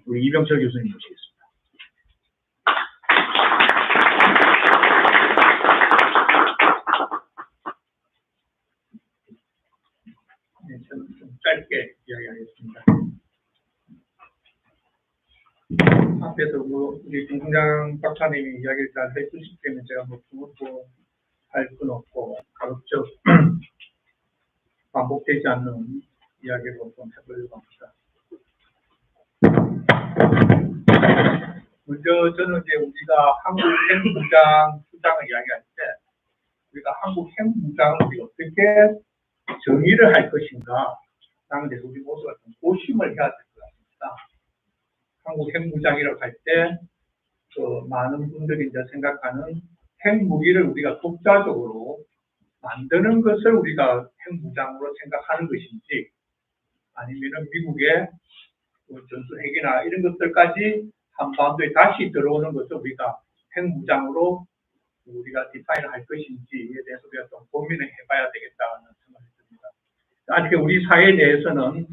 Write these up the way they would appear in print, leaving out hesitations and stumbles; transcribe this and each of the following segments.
우리 이병철 교수님 모시겠습니다. 네, 저는 좀 짧게 이야기하겠습니다. 앞에서 우리 김승장 박사님이 이야기를 잘 해주시기 때문에 제가 두고 할 건 없고 가급적 반복되지 않는 이야기로 좀 해보려고 합니다. 먼저 저는 이제 우리가 한국 핵무장 수장을 이야기할 때 우리가 한국 핵무장을 어떻게 정의를 할 것인가 라는 데서 우리 모두가 좀 고심을 해야 될 것 같습니다. 한국 핵무장이라고 할 때 많은 분들이 이제 생각하는 핵무기를 우리가 독자적으로 만드는 것을 우리가 핵무장으로 생각하는 것인지 아니면은 미국의 전술핵이나 이런 것들까지 한반도에 다시 들어오는 것을 우리가 핵무장으로 우리가 디파인을 할 것인지에 대해서 우리가 좀 고민을 해봐야 되겠다는 생각이 듭니다. 아직 우리 사회 내에서는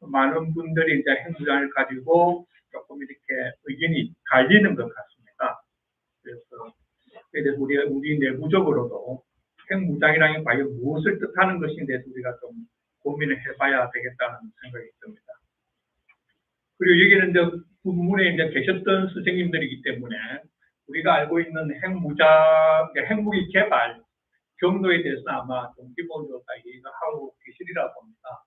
많은 분들이 이제 핵무장을 가지고 조금 이렇게 의견이 갈리는 것 같습니다. 그래서 우리 내부적으로도 핵무장이라는 게 과연 무엇을 뜻하는 것인에 대해서 우리가 좀 고민을 해봐야 되겠다는 생각이 듭니다. 그리고 여기는 이제 부문에 이제 계셨던 선생님들이기 때문에 우리가 알고 있는 핵무기 개발 경로에 대해서 아마 좀 기본적으로 다 이해가 하고 계시리라 봅니다.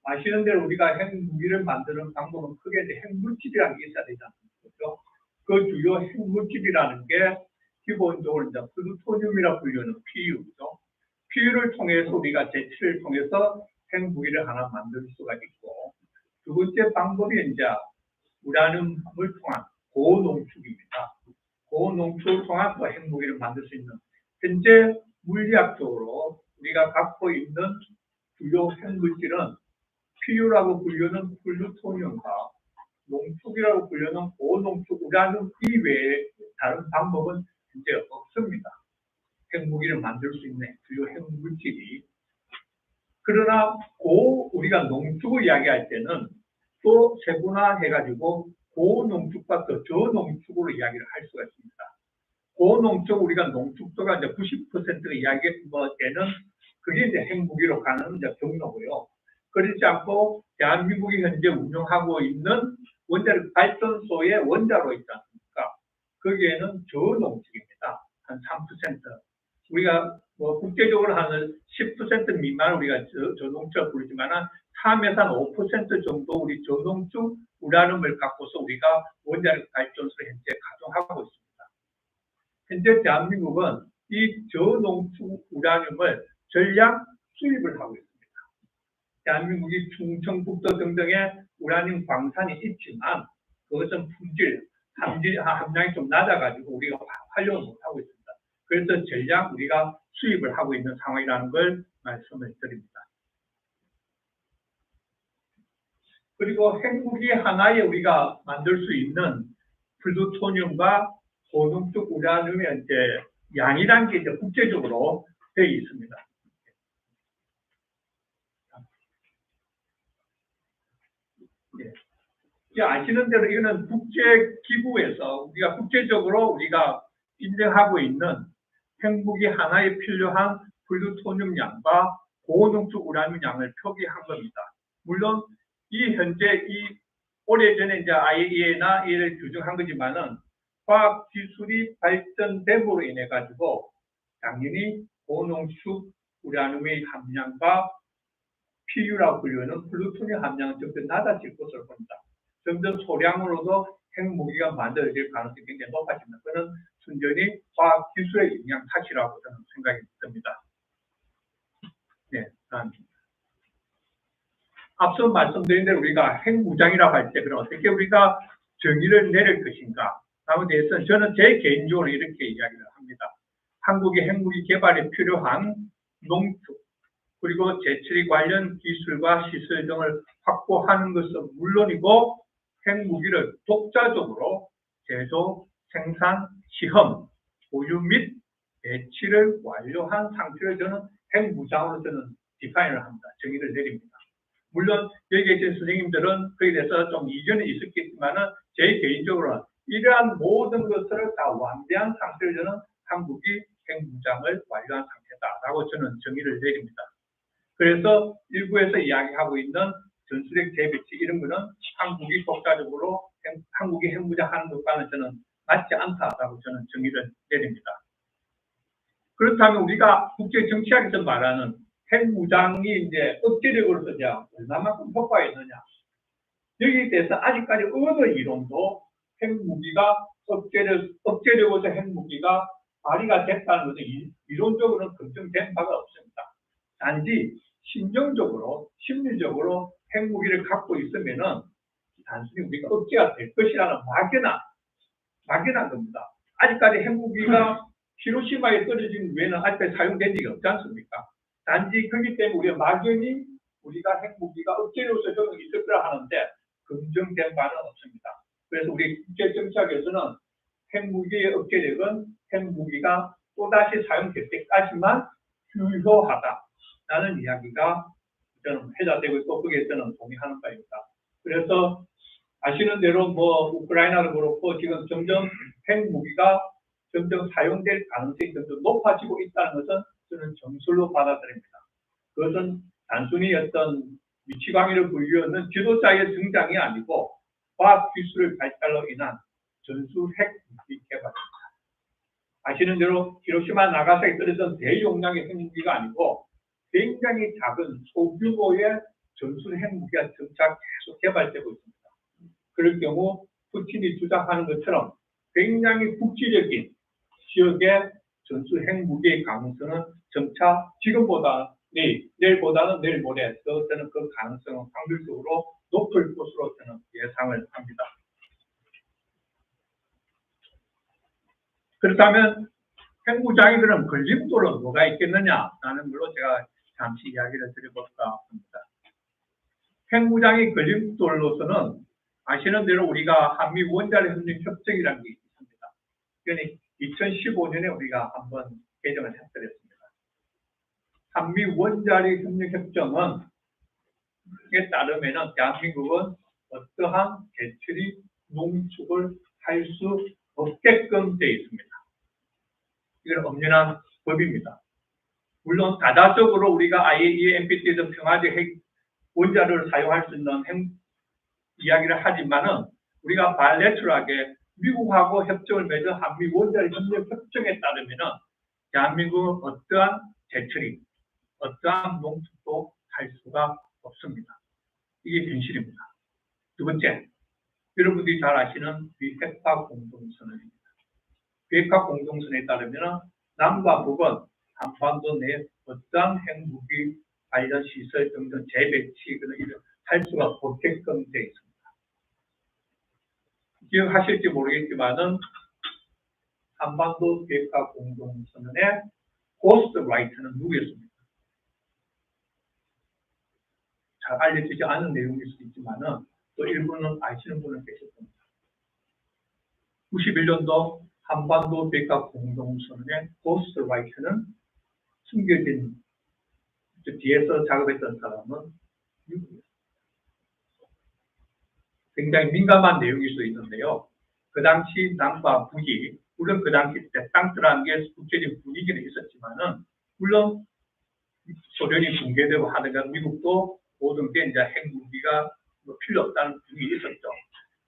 아시는 대로 우리가 핵무기를 만드는 방법은 크게 이제 핵물질이라는 게 있어야 되지 않습니까? 그 주요 핵물질이라는 게 기본적으로 이제 플루토늄이라고 불리는 PU죠. PU를 통해서 우리가 제치를 통해서 핵무기를 하나 만들 수가 있고, 두 번째 방법이 이제 우라늄을 통한 고농축입니다. 고농축을 통한 또 핵무기를 만들 수 있는, 현재 물리학적으로 우리가 갖고 있는 주요 핵물질은 PU라고 불리는 플루토늄과 농축이라고 불리는 고농축 우라늄 이외에 다른 방법은 현재 없습니다. 핵무기를 만들 수 있는 주요 핵물질이. 그러나 우리가 농축을 이야기할 때는 또 세분화해가지고 고농축과 더 저농축으로 이야기를 할 수가 있습니다. 고농축 우리가 농축도가 이제 90%가 이야기되는 그게 이제 핵무기로 가는 이제 경로고요. 그렇지 않고 대한민국이 현재 운영하고 있는 원자력 발전소의 원자로 있지 않습니까? 거기에는 저농축입니다. 한 3%. 우리가 국제적으로 한 10% 미만 우리가 저농축을 부르지만 3에서 한 5% 정도 우리 저농축 우라늄을 갖고서 우리가 원자력 발전소를 현재 가동하고 있습니다. 현재 대한민국은 이 저농축 우라늄을 전량 수입을 하고 있습니다. 대한민국이 충청북도 등등의 우라늄 광산이 있지만 그것은 함량이 좀 낮아가지고 우리가 활용을 못하고 있습니다. 그래서 전량 우리가 수입을 하고 있는 상황이라는 걸 말씀을 드립니다. 그리고 핵무기 하나에 우리가 만들 수 있는 플루토늄과 고농축 우라늄의 이제 양이라는 게 이제 국제적으로 되어 있습니다. 예. 아시는 대로 이거는 국제기구에서 우리가 국제적으로 우리가 인정하고 있는 핵무기 하나에 필요한 플루토늄 양과 고농축 우라늄 양을 표기한 겁니다. 물론 현재 오래전에 이제 IAEA나 이를 규정한 거지만은 과학 기술이 발전됨으로 인해 가지고 당연히 고농축 우라늄의 함량과 PU라고 불리는 플루토늄 함량은 점점 낮아질 것으로 봅니다. 점점 소량으로도 핵무기가 만들어질 가능성이 굉장히 높아집니다. 그는 순전히 과학 기술의 영향 탓이라고 저는 생각이 듭니다. 네, 앞서 말씀드린 대로 우리가 핵무장이라고 할 때 그럼 어떻게 우리가 정의를 내릴 것인가? 라는 대해서는 저는 제 개인적으로 이렇게 이야기를 합니다. 한국의 핵무기 개발에 필요한 농축 그리고 제철이 관련 기술과 시설 등을 확보하는 것은 물론이고 핵무기를 독자적으로 제조, 생산, 시험, 보유 및 배치를 완료한 상태를 저는 핵무장으로 저는 디파인을 합니다. 정의를 내립니다. 물론 여기 계신 선생님들은 그에 대해서 좀 이견이 있었겠지만은 제 개인적으로는 이러한 모든 것을 다 완비한 상태로 저는 한국이 핵무장을 완료한 상태다라고 저는 정의를 내립니다. 그래서 일부에서 이야기하고 있는 전술핵 재배치 이런 거는 한국이 독자적으로 한국이 핵무장하는 것과는 저는 맞지 않다라고 저는 정의를 내립니다. 그렇다면 우리가 국제 정치학에서 말하는 핵무장이 이제 억제력으로서 이제 얼마만큼 효과가 있느냐. 여기에 대해서 아직까지 어느 이론도 핵무기가 억제력으로서 핵무기가 발휘가 됐다는 것은 이론적으로는 검증된 바가 없습니다. 단지 심정적으로, 심리적으로 핵무기를 갖고 있으면은 단순히 우리가 억제가 될 것이라는 막연한 겁니다. 아직까지 핵무기가 히로시마에 떨어진 외에는 아직까지 사용된 적이 없지 않습니까? 단지 그렇기 때문에 우리가 막연히 우리가 핵무기가 억제로서 적용이 있을 거라 하는데 검증된 바는 없습니다. 그래서 우리 국제정치학에서는 핵무기의 억제력은 핵무기가 또다시 사용될 때까지만 유효하다라는 이야기가 저는 회자되고 있고 거기에 저는 동의하는 바입니다. 그래서 아시는 대로 뭐 우크라이나도 그렇고 지금 점점 핵무기가 점점 사용될 가능성이 점점 높아지고 있다는 것은 저는 정설로 받아들입니다. 그것은 단순히 어떤 미치광이를 불리우는 지도자의 등장이 아니고 과학기술의 발달로 인한 전술 핵무기 개발입니다. 아시는 대로 히로시마 나가사키 떨어졌던 대용량의 핵무기가 아니고 굉장히 작은 소규모의 전술 핵무기가 점차 계속 개발되고 있습니다. 그럴 경우 푸틴이 주장하는 것처럼 굉장히 국지적인 지역의 전술 핵무기의 가능성은 점차 지금보다 내일보다는 내일 모레 더 저는 그 가능성은 확률적으로 높을 것으로 저는 예상을 합니다. 그렇다면 핵무장이 그럼 걸림돌은 뭐가 있겠느냐라는 걸로 제가 잠시 이야기를 드려볼까 합니다. 핵무장의 걸림돌로서는 아시는 대로 우리가 한미 원자력 협력 협정이라는 게 있습니다. 그러니 2015년에 우리가 한번 개정을 해드렸습니다. 한미 원자력 협력 협정은 에 따르면은 대한민국은 어떠한 개처리 농축을 할 수 없게끔 되어 있습니다. 이건 엄연한 법입니다. 물론 다자적으로 우리가 IAEA NPT에서 평화적 핵 원자력을 사용할 수 있는 이야기를 하지만은 우리가 바이래터럴하게 미국하고 협정을 맺은 한미 원자력 협력 협정에 따르면은 대한민국은 어떠한 재처리, 어떠한 농축도 할 수가 없습니다. 이게 현실입니다. 두 번째, 여러분들이 잘 아시는 비핵화 공동선언입니다. 비핵화 공동선언에 따르면 남과 북은 한반도 내 어떠한 핵무기 관련 시설 등등 재배치 이런 할 수가 없게끔 되어 있습니다. 기억하실지 모르겠지만은 한반도 비핵화 공동선언의 고스트 라이트는 누구였습니까? 잘 알려지지 않은 내용일 수도 있지만은 또 일부는 아시는 분은 계실 겁니다. 91년도 한반도 비핵화 공동선언의 고스트 라이트는 숨겨진 뒤에서 작업했던 사람은 미국이었습니다. 굉장히 민감한 내용일 수 있는데요. 그 당시 남과 북이 물론 그 당시 땅트라는 게 국제적 분위기는 있었지만은 물론 소련이 붕괴되고 하다가 미국도 모든 게 이제 핵무기가 필요 없다는 분위기 있었죠.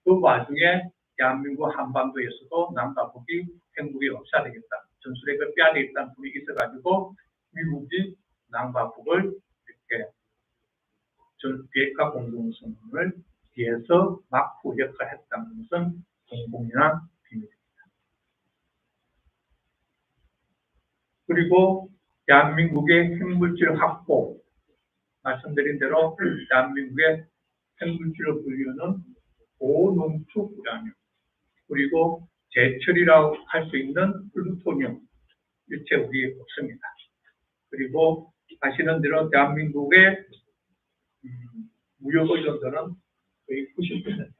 그 와중에 대한민국 한반도에서도 남과 북이 핵무기를 없애야 되겠다. 전술핵을 빼야 되겠다는 분위기 있어가지고 미국이 남과 북을 이렇게 비핵화 공동선언을 뒤에서 막후 역할을 했다는 것은 공공연한 비밀입니다. 그리고 대한민국의 핵물질 확보, 말씀드린 대로 대한민국의 핵물질을 불리우는 고농축 우라늄, 그리고 제철이라고 할 수 있는 플루토늄, 유체물이 없습니다. 그리고 아시는 대로 대한민국의 무역 의존도는 거의 90%.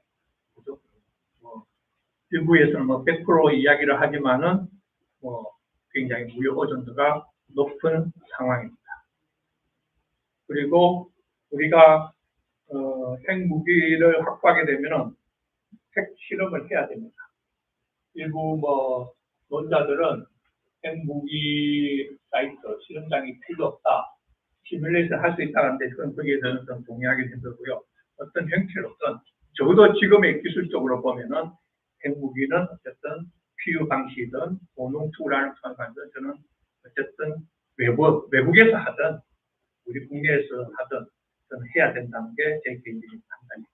일부에서는 100% 이야기를 하지만은 굉장히 무역 의존도가 높은 상황입니다. 그리고 우리가 핵무기를 확보하게 되면은 핵 실험을 해야 됩니다. 일부 논자들은 핵무기 사이트 실험장이 필요 없다. 시뮬레이션 할 수 있다는데 그건 거기에 대해서는 좀 동의하기 힘들고요. 어떤 형태로든 적어도 지금의 기술적으로 보면은 핵무기는 어쨌든 PU 방식이든 공동 투구라는 상관없이 저는 어쨌든 외국에서 하든 우리 국내에서 하든 저는 해야 된다는 게 제 개인적인 판단입니다.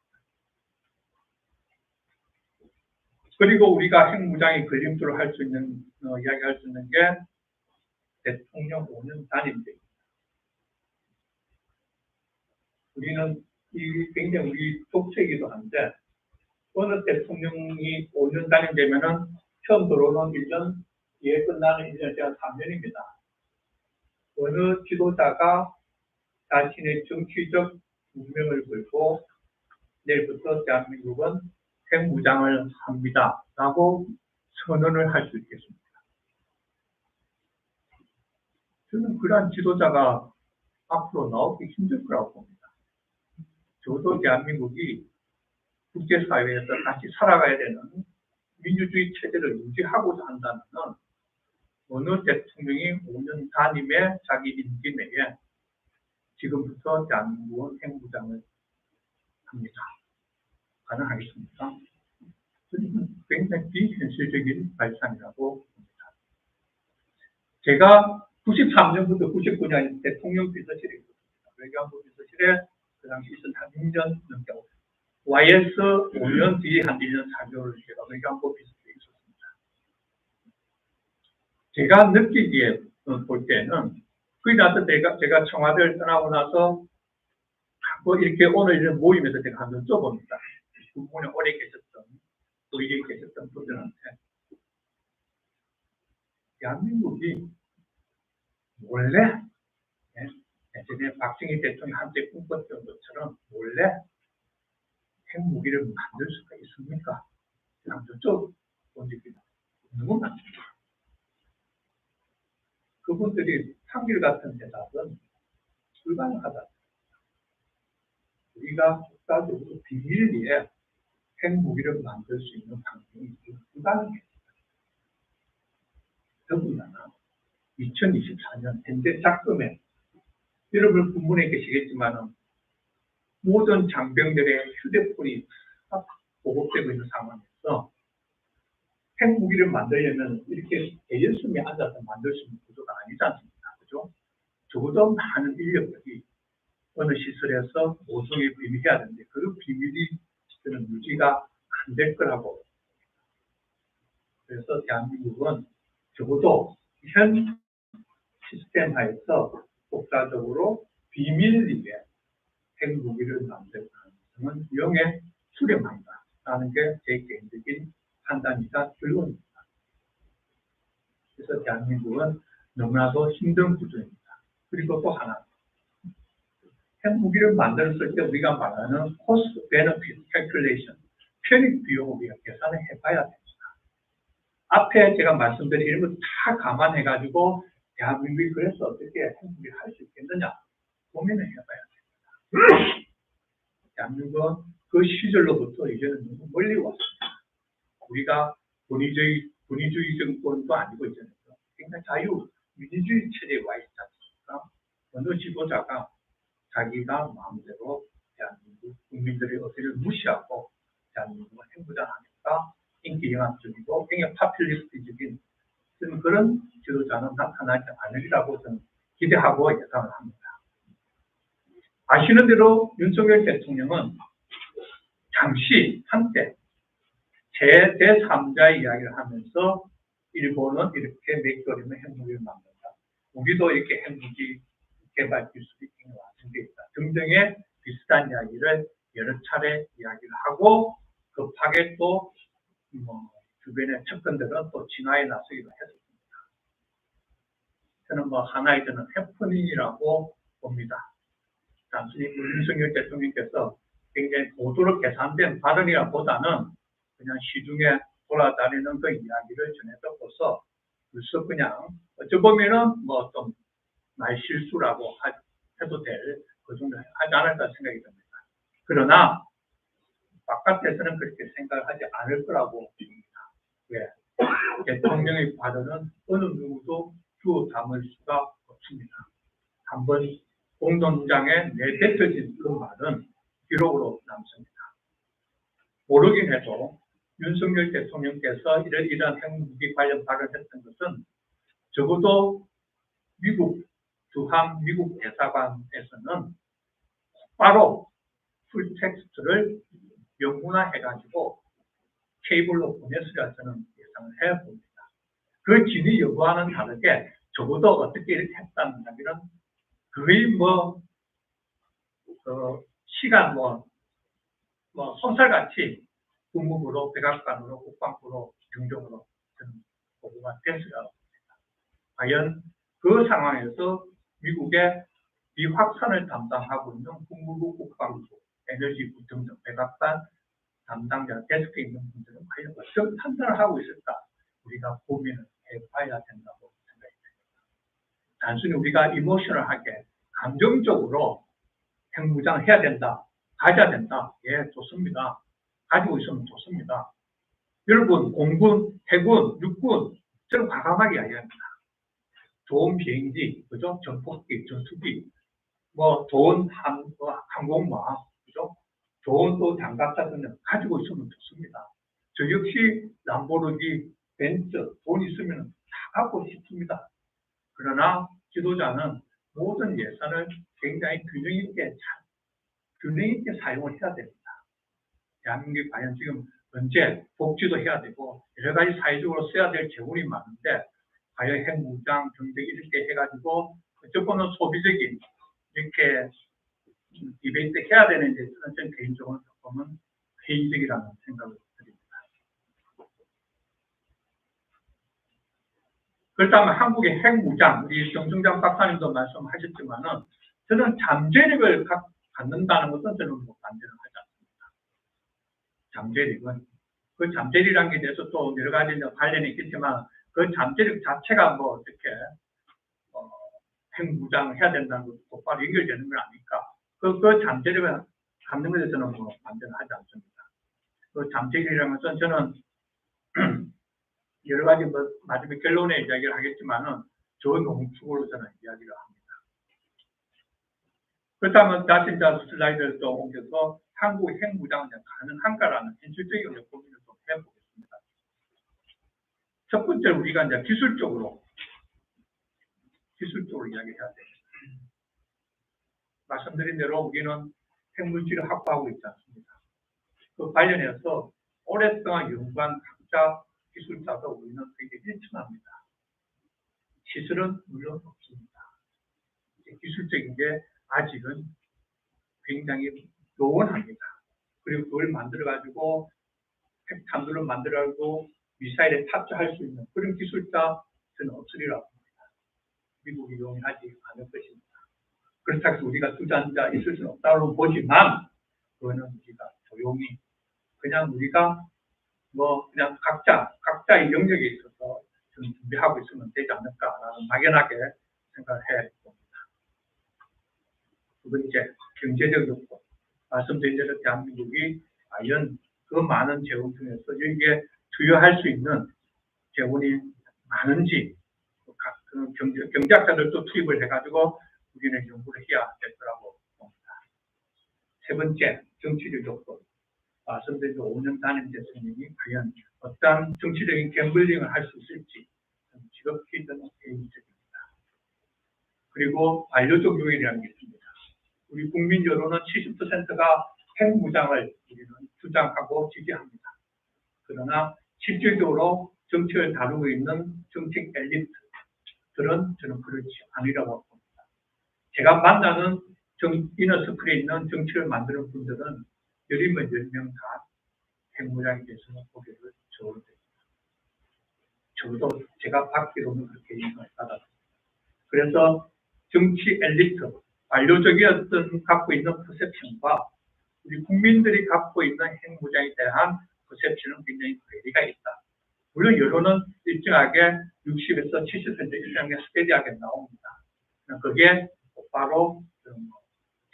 그리고 우리가 핵무장이 걸림돌을 할 수 있는 이야기할 수 있는 게 대통령 5년 단임제입니다. 우리는 이 굉장히 우리 독특이기도 한데 어느 대통령이 5년 단임되면은 처음 들어오는 1년, 뒤에 끝나는 1년, 제가 3년입니다. 어느 지도자가 자신의 정치적 운명을 걸고 내일부터 대한민국은 핵무장을 합니다. 라고 선언을 할 수 있겠습니다. 저는 그러한 지도자가 앞으로 나오기 힘들 거라고 봅니다. 적어도 대한민국이 국제사회에서 같이 살아가야 되는 민주주의 체제를 유지하고자 한다면 어느 대통령이 5년 단임의 자기 임기 내에 지금부터 대한민국은 핵무장을 합니다. 가능하겠습니까? 저는 굉장히 비현실적인 발상이라고 봅니다. 제가 93년부터 99년 대통령 비서실에 있었습니다. 외교안보 비서실에 그 당시 있었던 한 2년 넘게 YS 5년 뒤에 한 1년 4개월 제가 외교안보 비서실에 있었습니다. 제가 느끼기에 볼 때는 거기 나서 제가 청와대를 떠나고 나서 이렇게 오늘 이런 모임에서 제가 한번 써봅니다. 부분에 오래 계셨던 의리에 계셨던 분들한테 대한민국이 원래 예전에 박정희 대통령이 한때 꿈꿨던 것처럼 원래 핵무기를 만들 수가 있습니까? 한번 여쭤본 적이 너무 많습니다. 그분들이 한결같은 대답은 불가능하다. 우리가 국가적으로 비밀리에 핵무기를 만들 수 있는 방법이 불가능해요. 더군다나 2024년 현재 작금에 여러분 군문에 계시겠지만 모든 장병들의 휴대폰이 다 보급되고 있는 상황에서 핵무기를 만들려면 이렇게 대여섬에 앉아서 만들 수 있는 구조가 아니지 않습니까? 그죠? 적어도 많은 인력들이 어느 시설에서 모성에 비밀해야 되는데 그 비밀이 저는 유지가 안 될 거라고. 그래서 대한민국은 적어도 현 시스템 하에서 국가적으로 비밀리에 핵무기를 만들 가능성은 영에 수렴한다라는 게 제 개인적인 판단이자 결론입니다. 그래서 대한민국은 너무나도 힘든 구조입니다. 그리고 또 하나, 핵무기를 만들었을 때 우리가 말하는 cost benefit calculation, 편익 비용을 우리가 계산을 해봐야 됩니다. 앞에 제가 말씀드린 이런 걸 다 감안해가지고 대한민국이 그래서 어떻게 핵무기를 할 수 있겠느냐 고민을 해봐야 됩니다. 대한민국은 그 시절로부터 이제는 너무 멀리 왔습니다. 우리가 권위주의 정권도 아니고 이제는 굉장히 민주주의 체제에 와 있지 않습니까? 어느 지도자가 자기가 마음대로 대한민국 국민들의 의사를 무시하고 대한민국을 핵무장하니까 인기 영합적이고 굉장히 파퓰리스트적인 그런 지도자는 나타나지 않으리라고 저는 기대하고 예상을 합니다. 아시는 대로 윤석열 대통령은 잠시 한때 제3자 이야기를 하면서 일본은 이렇게 몇 개월이면 핵무기를 만든다. 우리도 이렇게 핵무기 개발 기술이 완성되어 있다. 등등의 비슷한 이야기를 여러 차례 이야기를 하고 급하게 또 주변의 측근들은 또 진화에 나서기도 했습니다. 저는 하나의 저는 해프닝이라고 봅니다. 단순히 윤석열 대통령께서 굉장히 고도로 계산된 발언이라보다는 그냥 시중에 돌아다니는 그 이야기를 전해 듣고서 벌써 그냥 어찌 보면은 좀 말실수라고 해도 될 그 정도 하지 않을까 생각이 듭니다. 그러나 바깥에서는 그렇게 생각하지 않을 거라고 봅니다. 왜? 대통령의 발언은 어느 누구도 주워 담을 수가 없습니다. 한번 공론장에 내뱉어진 그 말은 기록으로 남습니다. 모르긴 해도 윤석열 대통령께서 이런 핵무기 관련 발언했던 것은 적어도 미국 주한 미국 대사관에서는 바로 풀텍스트를 영문화해가지고 케이블로 보냈으리라 저는 예상을 해봅니다. 그 진위 여부와는 다르게 적어도 어떻게 이렇게 했다는 이야기는 거의 시간 손살같이 국무부로, 백악관으로, 국방부로, 중정으로 저는 보고가 됐으리라 봅니다. 과연 그 상황에서 미국의 비확산을 담당하고 있는 국무부, 국방부, 에너지부 등등 백악관 담당자 데스크에 있는 분들은 과연 어떤 판단을 하고 있을까 우리가 고민을 해봐야 된다고 생각이 듭니다. 단순히 우리가 이모셔널하게 감정적으로 핵무장을 해야 된다, 가져야 된다. 예, 좋습니다. 가지고 있으면 좋습니다. 여러분, 공군, 해군, 육군 저는 과감하게 이야기합니다. 좋은 비행기, 그죠? 전폭기, 전투기, 좋은 항공모함, 그죠? 좋은 또 장갑차 등등 가지고 있으면 좋습니다. 저 역시 람보르기, 벤츠 돈 있으면 다 갖고 싶습니다. 그러나 지도자는 모든 예산을 굉장히 균형 있게 사용을 해야 됩니다. 대한민국이 과연 지금 언제 복지도 해야 되고 여러 가지 사회적으로 써야 될 재원이 많은데 과연 핵무장, 경제 이렇게 해가지고 어쨌거나 소비적인 이렇게 디베이트 해야 되는지 저는 개인적으로 조금은 회의적이라는 생각을 드립니다. 그렇다면 한국의 핵무장, 우리 정승장 박사님도 말씀하셨지만은 저는 잠재력을 갖는다는 것은 저는 반대를 하지 않습니다. 잠재력은 그 잠재력이라는 게 대해서 또 여러 가지 관련이 있겠지만 그 잠재력 자체가 어떻게 핵무장을 해야 된다는 것도 곧바로 연결되는 건 아니까 그 잠재력을 갖는 것에 저는 반대를 하지 않습니다. 그 잠재력이라는 것은 저는 여러 가지 마지막 결론에 이야기를 하겠지만은 좋은 농축으로 저는 이야기를 합니다. 그렇다면 다시 슬라이드를 또 옮겨서 한국의 핵무장은 가능한가라는 현실적인 고민을 좀 해보겠습니다. 첫 번째 우리가 이제 기술적으로 이야기해야 됩니다. 말씀드린 대로 우리는 핵물질을 확보하고 있지 않습니다. 그 관련해서 오랫동안 연구한 각자 기술자도 우리는 굉장히 일천합니다. 시설은 물론 없습니다. 기술적인 게 아직은 굉장히 요원합니다. 그리고 그걸 만들어가지고 핵탄두를 만들어가지고 미사일에 탑재할 수 있는 그런 기술자 저는 없으리라고 봅니다. 미국이 용인하지 않을 것입니다. 그렇다고 해서 우리가 주저앉아 있을 수는 없다고 보지만 그거는 우리가 조용히 그냥 우리가 그냥 각자의 영역에 있어서 좀 준비하고 있으면 되지 않을까라는 막연하게 생각을 해 봅니다. 두 번째, 경제적 요건. 말씀드린 대로 대한민국이 과연 그 많은 재원 중에서 여기에 투여할 수 있는 재원이 많은지 경제학자들도 투입을 해가지고 우리는 연구를 해야 될 거라고 봅니다. 세 번째, 정치적 요건. 말씀드린 5년 단임 대통령이 과연 어떤 정치적인 갬블링을 할 수 있을지 지극히 저는 개인적입니다. 그리고 반려적 요인이라는 게 있습니다. 우리 국민 여론은 70%가 핵무장을 우리는 주장하고 지지합니다. 그러나 실질적으로 정치를 다루고 있는 정책 엘리트들은 저는 그렇지 않으라고 봅니다. 제가 만나는 이너서클에 있는 정치를 만드는 분들은 10명 다 핵무장에 대해서는 고개를 저어야 됩니다. 저도 제가 받기로는 그렇게 인정을 받았습니다. 그래서 정치 엘리트, 반려적이었던 갖고 있는 퍼셉션과 우리 국민들이 갖고 있는 핵무장에 대한 퍼셉션은 굉장히 괴리가 있다. 물론 여론은 일정하게 60에서 70% 이상의 스테디하게 나옵니다. 그게 바로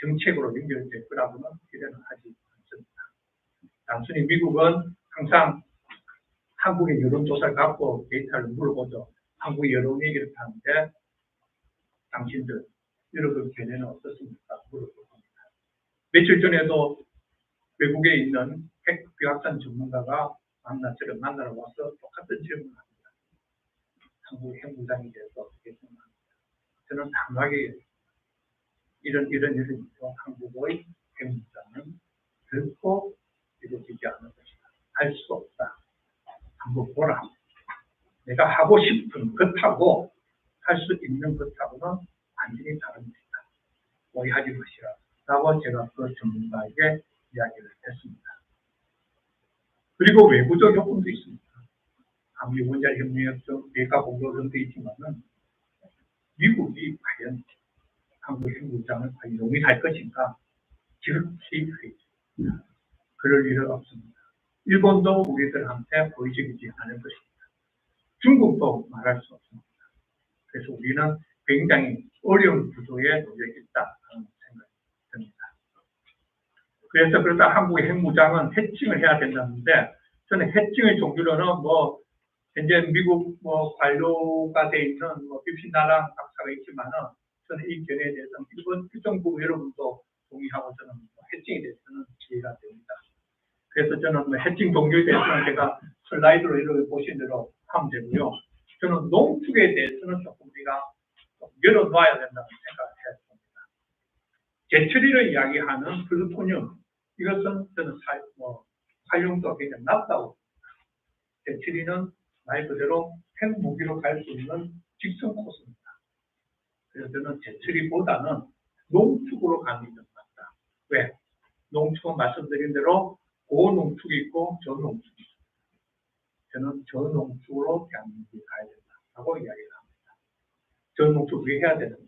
정책으로 연결될 거라고는 기대는 하지 않습니다. 단순히 미국은 항상 한국의 여론조사를 갖고 데이터를 물어보죠. 한국의 여론이 이렇다는데 당신들 여러분 견해는 어떻습니까? 물어봅니다. 며칠 전에도 외국에 있는 핵 비확산 전문가가 만나러 와서 똑같은 질문을 합니다. 한국 핵무장에 대해서 어떻게 생각합니까? 저는 단호하게 이런 일이죠. 한국의 핵무장은 결코 이루어지지 않을 것이다. 할 수 없다. 한번 보라. 내가 하고 싶은 것하고 할 수 있는 것하고는 완전히 다른 것이다. 오해하지 마시라. 라고 제가 그 전문가에게 이야기를 했습니다. 그리고 외부적 요건도 있습니다. 한미 원자력 협력협정, 대가 공조 등도 있지만은 미국이 과연 한국 핵무장을 과연 용인할 것인가? 지극히 회의적입니다. 그럴 일은 없습니다. 일본도 우리들한테 보여주지 않을 것입니다. 중국도 말할 수 없습니다. 그래서 우리는 굉장히 어려운 구조에 놓여 있다는 생각이 듭니다. 그래서 그러다 한국의 핵무장은 해칭을 해야 된다는데 저는 해칭의 종류로는 현재 미국 관료가 돼 있는 빕신나랑 박사가 있지만은 저는 이 견해에 대해서는 일본 정부 여러분도 동의하고 저는 해칭에 대해서는 이해가 됩니다. 그래서 저는 해칭 종류에 대해서는 제가 슬라이드로 이렇게 보신 대로 하면 되고요. 저는 농축에 대해서는 조금 우리가 열어놔야 된다는 생각을 했습니다. 제철이를 이야기하는 플루토늄, 이것은 저는 활용도가 굉장히 낮다고 봅니다. 제철이는 말 그대로 핵무기로 갈 수 있는 직선 코스입니다. 그래서 저는 제철이보다는 농축으로 가는 게 낫다. 왜? 농축은 말씀드린 대로 고농축이 있고 저농축이 있습니다. 저는 저농축으로 대한민국이 가야 된다고 이야기를 합니다. 저농축 왜 해야 되느냐?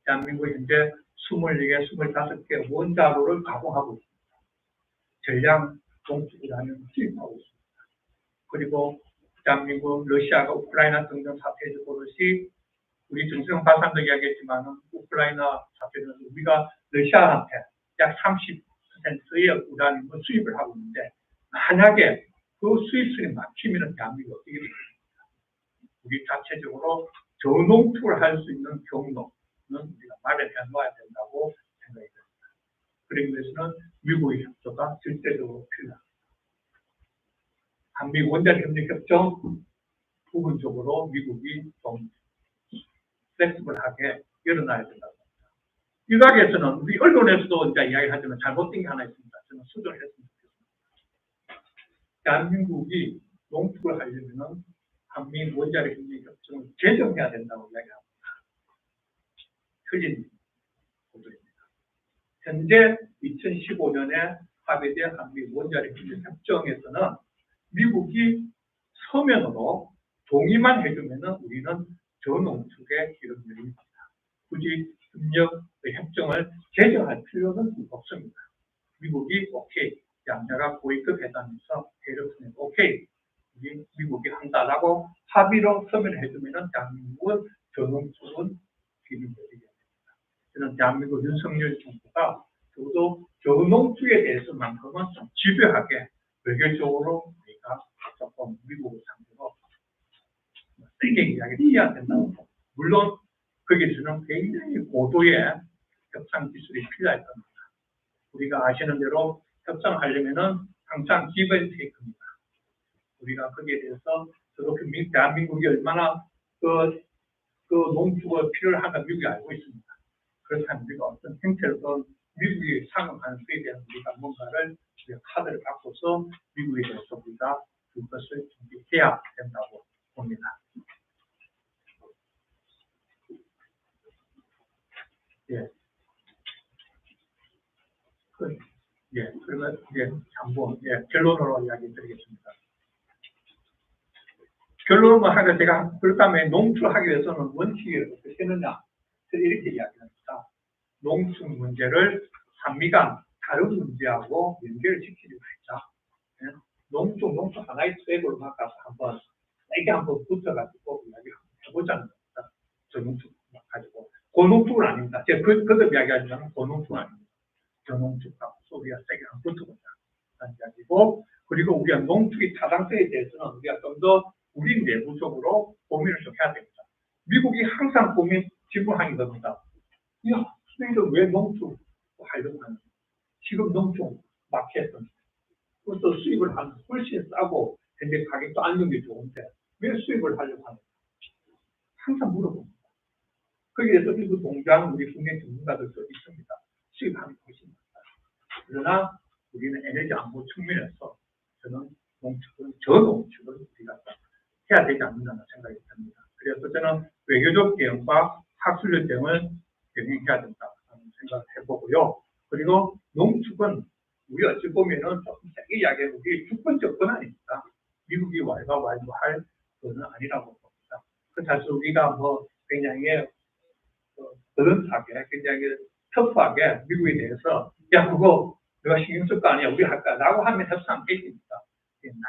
대한민국 현재 24개, 25개 원자로를 가동하고 있습니다. 전량 농축을 하면 수입하고 있습니다. 그리고 대한민국, 러시아가 우크라이나 등등 사태에서 보듯이 우리 정세영 박사도 이야기했지만 우크라이나 사태는 우리가 러시아한테 약 30%의 우라늄을 수입을 하고 있는데 만약에 그 수입선이 막히면 대한민국이 어떻게 됩니까? 우리 자체적으로 저농축을 할 수 있는 경로는 우리가 마련해 놔야 된다고 생각이 듭니다. 그러기 위해서는 미국의 협조가 절대적으로 필요합니다. 한미 원자력협력협정 부분적으로 미국이 좀 플렉시블하게 열어놔야 된다고 합니다. 일각에서는 우리 언론에서도 이제 이야기하지만 잘못된 게 하나 있습니다. 저는 수정을 했으면 좋겠습니다. 대한민국이 농축을 하려면 한미 원자력협력협정을 제정해야 된다고 이야기합니다. 틀린 보도입니다. 현재 2015년에 합의된 한미 원자력협력협정에서는 미국이 서면으로 동의만 해주면은 우리는 저농축에 기름 열립니다. 굳이 협정을 제정할 필요는 없습니다. 미국이 오케이, 양자가 고위급 회담에서 대륙선에 오케이, 미국이 한다라고 합의로 서면을 해주면은 대한민국은 저농축은 기름 열리게 됩니다. 저는 대한민국 윤석열 정부가 저도 저농축에 대해서만큼은 좀 집요하게 외교적으로 우리가 조금 미국을 상대로 세게 이야기를 해야 된다고. 물론 거기서는 굉장히 고도의 협상 기술이 필요할 겁니다. 우리가 아시는 대로 협상하려면은 항상 give and take입니다. 우리가 거기에 대해서 저도 대한민국이 얼마나 그 농축을 필요로 하는 미국이 알고 있습니다. 그렇다면 우리가 어떤 형태로든 미국이 상응하는 것에 대한 우리가 뭔가를 우리가 카드를 바꿔서 미국에 대해서 우리가 그것을 준비해야 된다고 봅니다. 예. 그러면 한번 결론으로 이야기 드리겠습니다. 결론은 하게 제가 그렇다면 농축하기 위해서는 원칙을 어떻게 했느냐 이렇게 이야기합니다. 농축 문제를 한미간 다른 문제하고 연결을 시키려고 했다. 농축 하나의 트랙으로 바꿔서 한번 세게 한번 붙여가지고 이야기를 해보자는 겁니다. 저 농축 가지고 고농축은 아닙니다. 제가 그들 이야기하지만 고농축은 아닙니다. 저농축하고 우리가 세게 한번 붙어보자 하는 이야기고, 그리고 우리가 농축의 타당성에 대해서는 우리가 좀 더 우리 내부적으로 고민을 좀 해야 됩니다. 미국이 항상 질문하는 겁니다. 야, 수입은 왜 농축 하려고 하는지. 지금 농축 마켓은 또 수입을 하면 훨씬 싸고 현재 가격도 안정이 좋은데 왜 수입을 하려고 하는지 항상 물어봅니다. 거기에서 일부 동조하는 우리 국내 전문가들도 있습니다. 수입하는 것이 많다. 그러나 우리는 에너지 안보 측면에서 저는 저농축은 우리가 해야 되지 않는다는 생각이 듭니다. 그래서 저는 외교적 대응과 학술적 대응을 병행해야 된다는 생각을 해보고요. 그리고 농축은 우리 어찌 보면은 조금 세게 이야기하면 우리 주권적 권한입니다. 미국이 왈가왈부할 그건 아니라고 봅니다. 그 사실 우리가 뭐 굉장히 어른하게 굉장히 터프하게 미국에 대해서 야 그거 내가 신경 쓸 거 아니야 우리 할까 라고 하면 협상 안 깨집니다.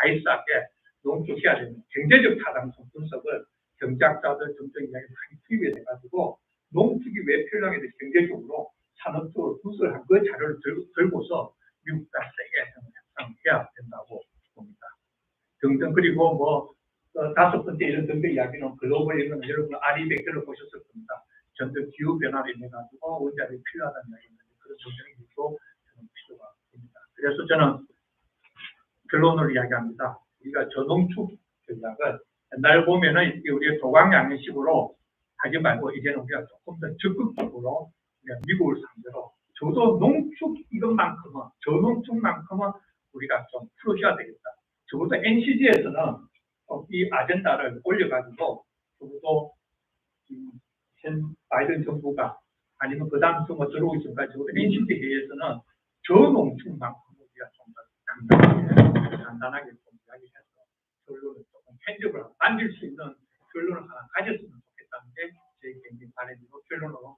나이스하게 농축해야 되는 경제적 타당성 분석을 경제학자들 점점 이야기 많이 투입이 돼가지고 농축이 왜 필요하게 돼 경제적으로 산업적으로 분석을 한 그 자료를 들고서 미국과 세게 협상해야 된다고 봅니다. 등등 그리고 뭐 다섯 번째 이런 등등 이야기는 글로벌 이런 여러분 아리백들을 보셨을 겁니다. 전등 기후 변화로 인해 가지고 원자력이 필요하다는 이야기인데 그런 정책도 저는 필요가 됩니다. 그래서 저는 결론을 이야기합니다. 우리가 저농축 전략을 옛날 보면은 우리가 도강양식으로 하지 말고 이제는 우리가 조금 더 적극적으로 우리가 미국을 상대로 저도 농축 이것만큼은 저농축만큼은 우리가 좀 풀어줘야 되겠다. 적어도 NCG에서는 이 아젠다를 올려가지고 적어도 현 바이든 정부가 아니면 그 다음 정부가 들어오기 전까지 적어도 NCG 회의에서는 저농축만큼 우리가 좀 더 간단하게 좀 이야기해서 결론을 조금 편집을 만들 수 있는 결론을 하나 가졌으면 좋겠다는 게 제 개인적인 바람이고 결론으로